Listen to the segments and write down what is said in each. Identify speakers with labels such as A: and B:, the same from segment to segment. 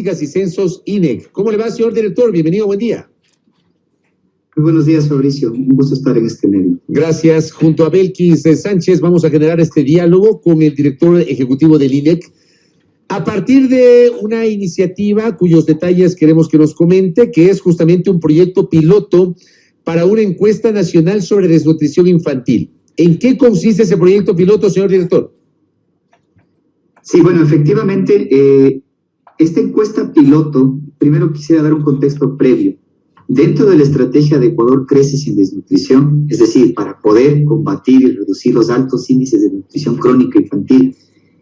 A: Y Censos INEC. ¿Cómo le va, señor director? Bienvenido, buen día.
B: Muy buenos días, Fabricio. Un gusto estar en este medio.
A: Gracias. Junto a Belkis Sánchez vamos a generar este diálogo con el director ejecutivo del INEC a partir de una iniciativa cuyos detalles queremos que nos comente, que es justamente un proyecto piloto para una encuesta nacional sobre desnutrición infantil. ¿En qué consiste ese proyecto piloto, señor director?
B: Sí, bueno, efectivamente, esta encuesta piloto, primero quisiera dar un contexto previo. Dentro de la estrategia de Ecuador Crece Sin Desnutrición, es decir, para poder combatir y reducir los altos índices de nutrición crónica infantil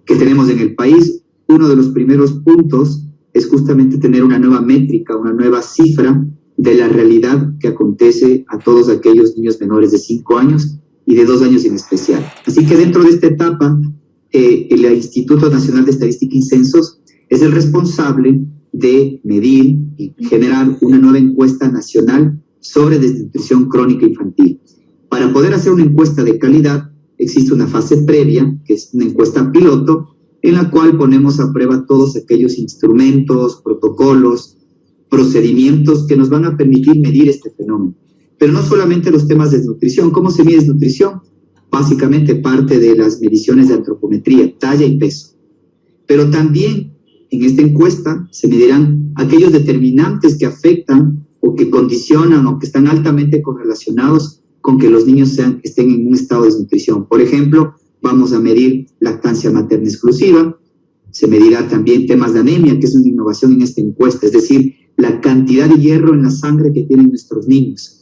B: que tenemos en el país, uno de los primeros puntos es justamente tener una nueva métrica, una nueva cifra de la realidad que acontece a todos aquellos niños menores de 5 años y de 2 años en especial. Así que dentro de esta etapa, el Instituto Nacional de Estadística y Censos es el responsable de medir y generar una nueva encuesta nacional sobre desnutrición crónica infantil. Para poder hacer una encuesta de calidad, existe una fase previa, que es una encuesta piloto, en la cual ponemos a prueba todos aquellos instrumentos, protocolos, procedimientos que nos van a permitir medir este fenómeno. Pero no solamente los temas de desnutrición. ¿Cómo se mide desnutrición? Básicamente parte de las mediciones de antropometría, talla y peso. Pero también en esta encuesta se medirán aquellos determinantes que afectan o que condicionan o que están altamente correlacionados con que los niños estén en un estado de desnutrición. Por ejemplo, vamos a medir lactancia materna exclusiva, se medirá también temas de anemia, que es una innovación en esta encuesta, es decir, la cantidad de hierro en la sangre que tienen nuestros niños.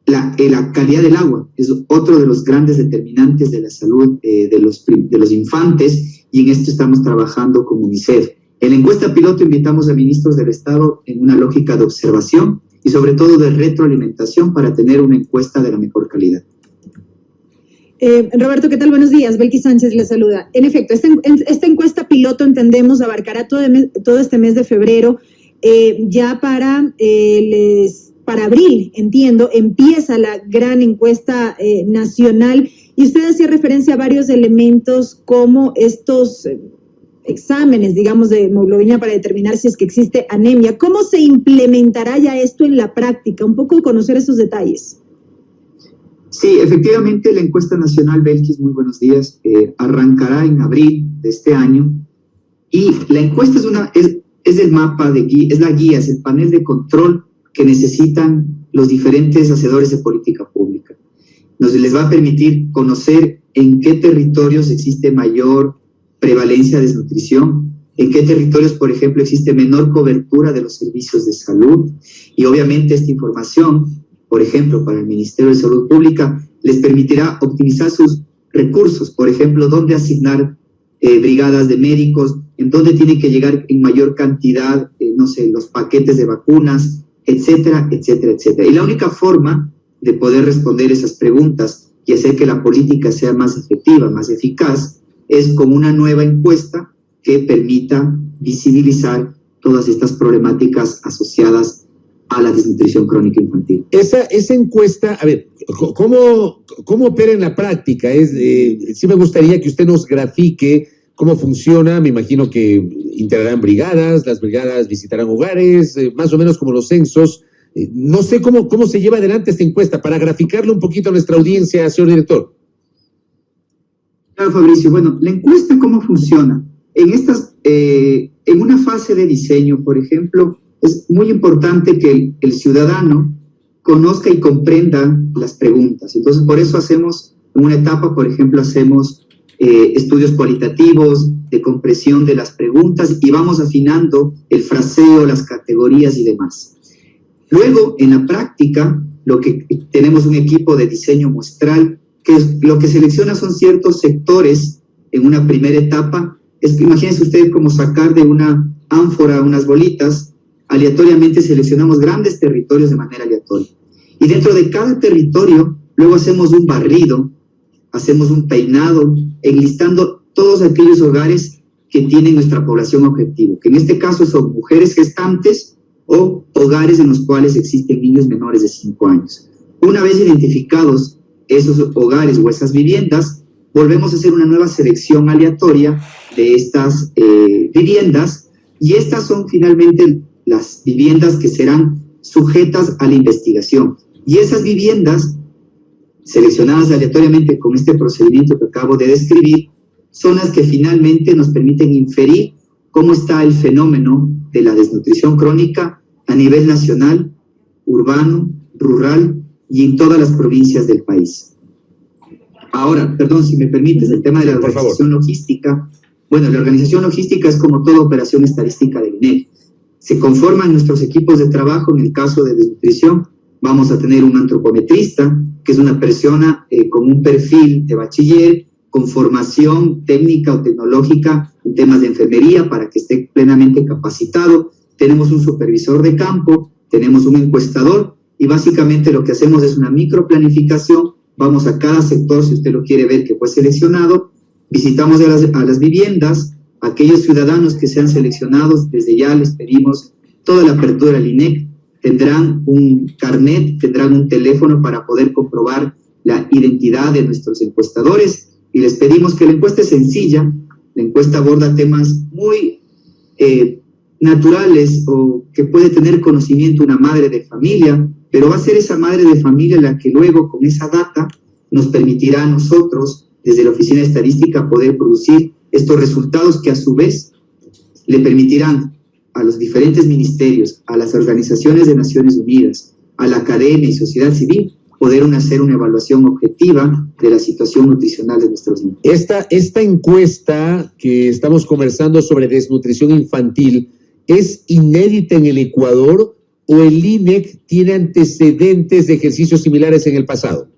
B: La calidad del agua es otro de los grandes determinantes de la salud de los infantes, y en esto estamos trabajando con UNICEF. En la encuesta piloto invitamos a ministros del Estado en una lógica de observación y sobre todo de retroalimentación para tener una encuesta de la mejor calidad.
C: Roberto, ¿qué tal? Buenos días. Belkis Sánchez le saluda. En efecto, esta encuesta piloto, entendemos, abarcará todo este mes de febrero. Ya para abril, entiendo, empieza la gran encuesta nacional, y usted hacía referencia a varios elementos como estos exámenes, digamos, de hemoglobina para determinar si es que existe anemia. ¿Cómo se implementará ya esto en la práctica? Un poco conocer esos detalles.
B: Sí, efectivamente, la encuesta nacional, Belkis, muy buenos días, arrancará en abril de este año, y la encuesta es el mapa es la guía, es el panel de control que necesitan los diferentes hacedores de política pública. Les va a permitir conocer en qué territorios existe mayor prevalencia de desnutrición, en qué territorios, por ejemplo, existe menor cobertura de los servicios de salud, y obviamente esta información, por ejemplo, para el Ministerio de Salud Pública, les permitirá optimizar sus recursos, por ejemplo, dónde asignar brigadas de médicos, en dónde tienen que llegar en mayor cantidad, los paquetes de vacunas, etcétera, etcétera, etcétera. Y la única forma de poder responder esas preguntas y hacer que la política sea más efectiva, más eficaz, es con una nueva encuesta que permita visibilizar todas estas problemáticas asociadas a la desnutrición crónica infantil.
A: Esa encuesta, a ver, ¿cómo opera en la práctica? Sí me gustaría que usted nos grafique cómo funciona. Me imagino que integrarán brigadas, las brigadas visitarán hogares, más o menos como los censos. No sé cómo se lleva adelante esta encuesta, para graficarlo un poquito a nuestra audiencia, señor director.
B: Claro, Fabricio. Bueno, la encuesta, ¿cómo funciona? En una fase de diseño, por ejemplo, es muy importante que el ciudadano conozca y comprenda las preguntas. Entonces, por eso hacemos, en una etapa, por ejemplo, estudios cualitativos de compresión de las preguntas, y vamos afinando el fraseo, las categorías y demás. Luego, en la práctica, tenemos un equipo de diseño muestral, que lo que selecciona son ciertos sectores en una primera etapa. Imagínense ustedes como sacar de una ánfora unas bolitas. Aleatoriamente seleccionamos grandes territorios de manera aleatoria. Y dentro de cada territorio, luego hacemos un barrido, hacemos un peinado, enlistando todos aquellos hogares que tienen nuestra población objetivo, que en este caso son mujeres gestantes o hogares en los cuales existen niños menores de 5 años. Una vez identificados esos hogares o esas viviendas, volvemos a hacer una nueva selección aleatoria de estas viviendas Y estas son finalmente las viviendas que serán sujetas a la investigación. Y esas viviendas, seleccionadas aleatoriamente con este procedimiento que acabo de describir, son las que finalmente nos permiten inferir cómo está el fenómeno de la desnutrición crónica a nivel nacional, urbano, rural y en todas las provincias del país. Ahora, perdón, si me permites, el tema de la organización logística. Bueno, la organización logística es como toda operación estadística del INEGI. Se conforman nuestros equipos de trabajo. En el caso de desnutrición, vamos a tener un antropometrista, que es una persona con un perfil de bachiller, con formación técnica o tecnológica en temas de enfermería para que esté plenamente capacitado. Tenemos un supervisor de campo, tenemos un encuestador y básicamente lo que hacemos es una microplanificación. Vamos a cada sector, si usted lo quiere ver, que fue seleccionado, visitamos a las viviendas, aquellos ciudadanos que sean seleccionados, desde ya les pedimos toda la apertura al INEC, tendrán un carnet, tendrán un teléfono para poder comprobar la identidad de nuestros encuestadores y les pedimos que la encuesta es sencilla, la encuesta aborda temas muy naturales o que puede tener conocimiento una madre de familia, pero va a ser esa madre de familia la que luego con esa data nos permitirá a nosotros, desde la Oficina de Estadística, poder producir estos resultados que a su vez le permitirán a los diferentes ministerios, a las organizaciones de Naciones Unidas, a la academia y sociedad civil, poder hacer una evaluación objetiva de la situación nutricional de nuestros niños.
A: Esta encuesta que estamos conversando sobre desnutrición infantil, ¿es inédita en el Ecuador o el INEC tiene antecedentes de ejercicios similares en el pasado?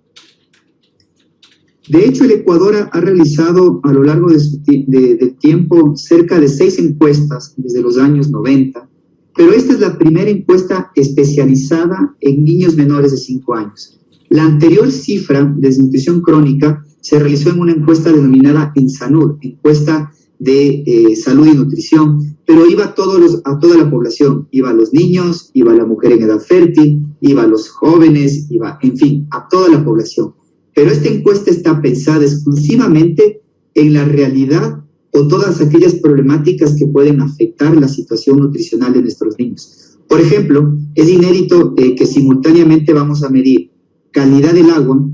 B: De hecho, el Ecuador ha realizado a lo largo del tiempo cerca de 6 encuestas desde los años 90, pero esta es la primera encuesta especializada en niños menores de 5 años. La anterior cifra de desnutrición crónica se realizó en una encuesta denominada ENSANUD, encuesta de salud y nutrición, pero iba a toda la población, iba a los niños, iba a la mujer en edad fértil, iba a los jóvenes, iba, en fin, a toda la población. Pero esta encuesta está pensada exclusivamente en la realidad o todas aquellas problemáticas que pueden afectar la situación nutricional de nuestros niños. Por ejemplo, es inédito que simultáneamente vamos a medir calidad del agua,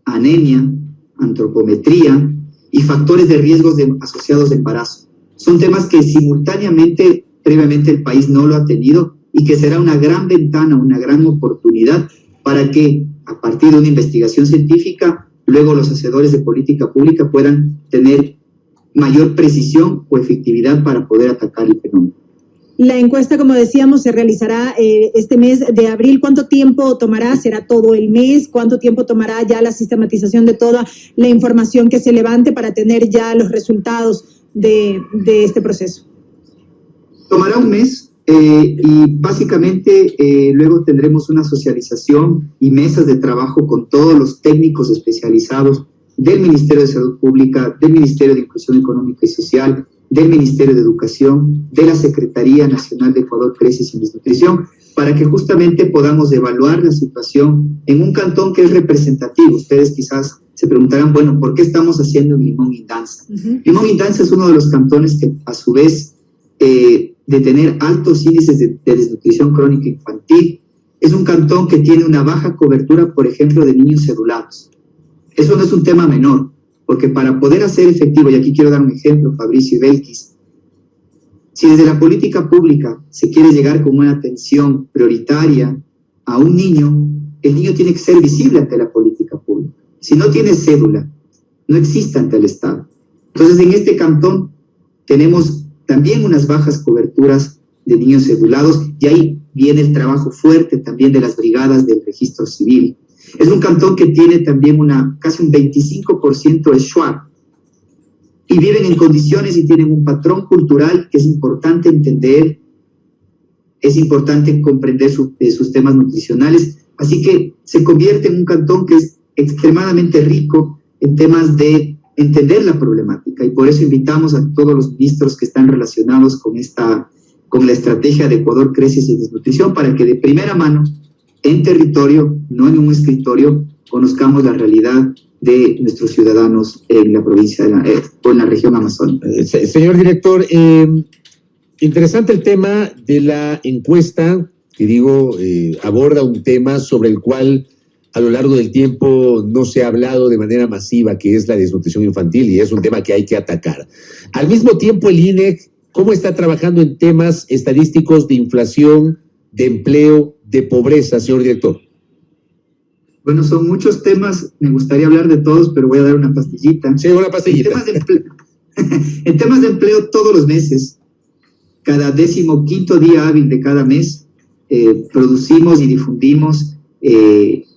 B: anemia, antropometría y factores de riesgos asociados de embarazo. Son temas que simultáneamente, previamente el país no lo ha tenido y que será una gran ventana, una gran oportunidad para que a partir de una investigación científica, luego los hacedores de política pública puedan tener mayor precisión o efectividad para poder atacar el fenómeno.
C: La encuesta, como decíamos, se realizará este mes de abril. ¿Cuánto tiempo tomará? ¿Será todo el mes? ¿Cuánto tiempo tomará ya la sistematización de toda la información que se levante para tener ya los resultados de este proceso?
B: Tomará un mes y básicamente luego tendremos una socialización y mesas de trabajo con todos los técnicos especializados del Ministerio de Salud Pública, del Ministerio de Inclusión Económica y Social, del Ministerio de Educación, de la Secretaría Nacional de Ecuador Crece Sin Desnutrición, para que justamente podamos evaluar la situación en un cantón que es representativo. Ustedes quizás se preguntarán, bueno, ¿por qué estamos haciendo Limón Indanza? Limón Indanza es uno de los cantones que, a su vez, de tener altos índices de desnutrición crónica infantil, es un cantón que tiene una baja cobertura, por ejemplo, de niños cedulados. Eso no es un tema menor, porque para poder hacer efectivo, y aquí quiero dar un ejemplo, Fabricio y Belkis, si desde la política pública se quiere llegar con una atención prioritaria a un niño, el niño tiene que ser visible ante la política pública. Si no tiene cédula, no existe ante el Estado. Entonces, en este cantón tenemos también unas bajas coberturas de niños cedulados, y ahí viene el trabajo fuerte también de las brigadas del registro civil. Es un cantón que tiene también casi un 25% de Shuar, y viven en condiciones y tienen un patrón cultural que es importante entender, es importante comprender sus temas nutricionales, así que se convierte en un cantón que es extremadamente rico en temas de entender la problemática, y por eso invitamos a todos los ministros que están relacionados con la estrategia de Ecuador Crece Sin Desnutrición, para que de primera mano, en territorio, no en un escritorio, conozcamos la realidad de nuestros ciudadanos en la provincia o en la región amazónica.
A: Señor director, Interesante el tema de la encuesta, que aborda un tema sobre el cual a lo largo del tiempo no se ha hablado de manera masiva, que es la desnutrición infantil, y es un tema que hay que atacar. Al mismo tiempo, el INEC, ¿cómo está trabajando en temas estadísticos de inflación, de empleo, de pobreza, señor director?
B: Bueno, son muchos temas, me gustaría hablar de todos, pero voy a dar una pastillita.
A: Sí, una pastillita.
B: En temas de empleo, todos los meses, cada 15º día hábil de cada mes, producimos y difundimos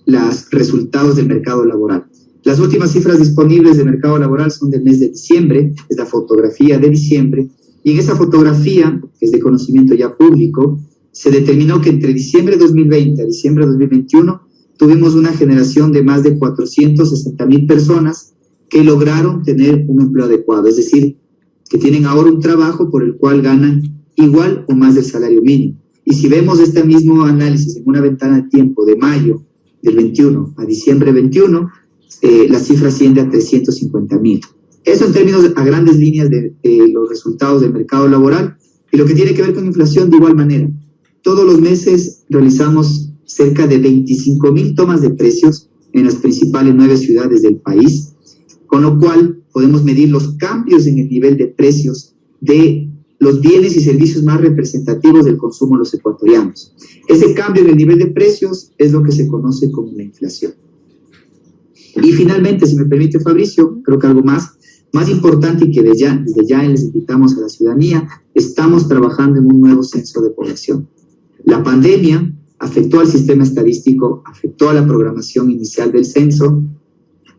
B: los resultados del mercado laboral. Las últimas cifras disponibles del mercado laboral son del mes de diciembre, es la fotografía de diciembre, y en esa fotografía, que es de conocimiento ya público, se determinó que entre diciembre de 2020 a diciembre de 2021 tuvimos una generación de más de 460,000 personas que lograron tener un empleo adecuado, es decir, que tienen ahora un trabajo por el cual ganan igual o más del salario mínimo. Y si vemos este mismo análisis en una ventana de tiempo de mayo del 21 a diciembre 21, la cifra asciende a 350,000. Eso en términos a grandes líneas de los resultados del mercado laboral. Y lo que tiene que ver con inflación, de igual manera. Todos los meses realizamos cerca de 25,000 tomas de precios en las principales 9 ciudades del país, con lo cual podemos medir los cambios en el nivel de precios de los bienes y servicios más representativos del consumo de los ecuatorianos. Ese cambio en el nivel de precios es lo que se conoce como la inflación. Y finalmente, si me permite, Fabricio, creo que algo más importante y que desde ya les invitamos a la ciudadanía, estamos trabajando en un nuevo censo de población. La pandemia afectó al sistema estadístico, afectó a la programación inicial del censo,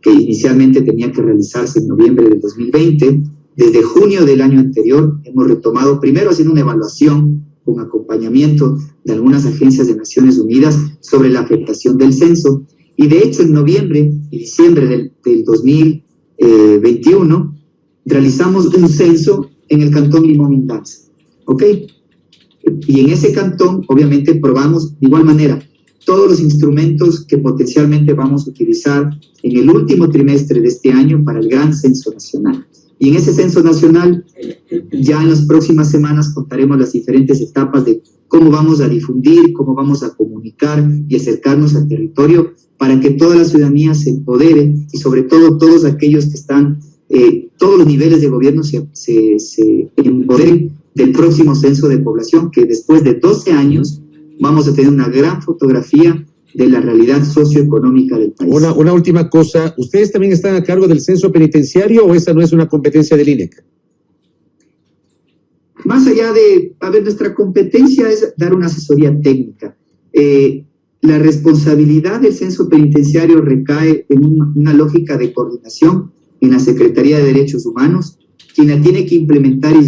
B: que inicialmente tenía que realizarse en noviembre del 2020. Desde junio del año anterior hemos retomado, primero haciendo una evaluación con acompañamiento de algunas agencias de Naciones Unidas sobre la afectación del censo, y de hecho en noviembre y diciembre del 2021 realizamos un censo en el cantón Limón-Indanza, ¿ok? Y en ese cantón, obviamente, probamos de igual manera todos los instrumentos que potencialmente vamos a utilizar en el último trimestre de este año para el gran censo nacional. Y en ese censo nacional, ya en las próximas semanas contaremos las diferentes etapas de cómo vamos a difundir, cómo vamos a comunicar y acercarnos al territorio para que toda la ciudadanía se empodere y sobre todo todos aquellos que están, todos los niveles de gobierno se empoderen del próximo censo de población, que después de 12 años vamos a tener una gran fotografía de la realidad socioeconómica del país.
A: Una última cosa, ¿ustedes también están a cargo del censo penitenciario o esa no es una competencia del INEC?
B: Más allá de, nuestra competencia es dar una asesoría técnica. La responsabilidad del censo penitenciario recae en una lógica de coordinación en la Secretaría de Derechos Humanos. Quien la tiene que implementar y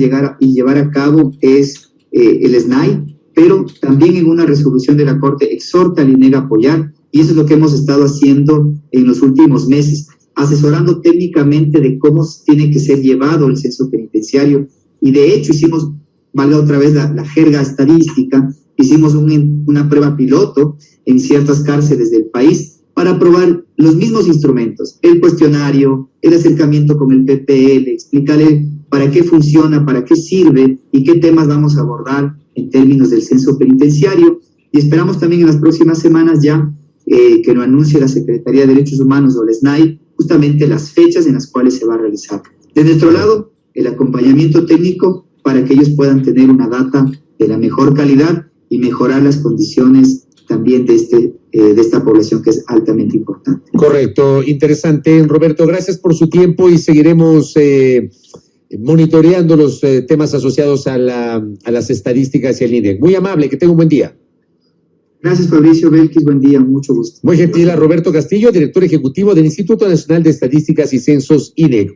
B: llevar a cabo es el SNAI, pero también en una resolución de la Corte exhorta al INEC a apoyar, y eso es lo que hemos estado haciendo en los últimos meses, asesorando técnicamente de cómo tiene que ser llevado el censo penitenciario, y de hecho hicimos, valga otra vez la jerga estadística, hicimos una prueba piloto en ciertas cárceles del país para probar los mismos instrumentos, el cuestionario, el acercamiento con el PPL, explicarle para qué funciona, para qué sirve y qué temas vamos a abordar en términos del censo penitenciario. Y esperamos también en las próximas semanas ya que lo anuncie la Secretaría de Derechos Humanos o el SNAI, justamente las fechas en las cuales se va a realizar. De nuestro lado, el acompañamiento técnico para que ellos puedan tener una data de la mejor calidad y mejorar las condiciones también de esta población que es altamente importante.
A: Correcto, interesante. Roberto, gracias por su tiempo y seguiremos monitoreando los temas asociados a las estadísticas y al INEC. Muy amable, que tenga un buen día.
B: Gracias, Fabricio Belkis, buen día, mucho gusto.
A: Muy gentil a Roberto Castillo, director ejecutivo del Instituto Nacional de Estadísticas y Censos, INEC.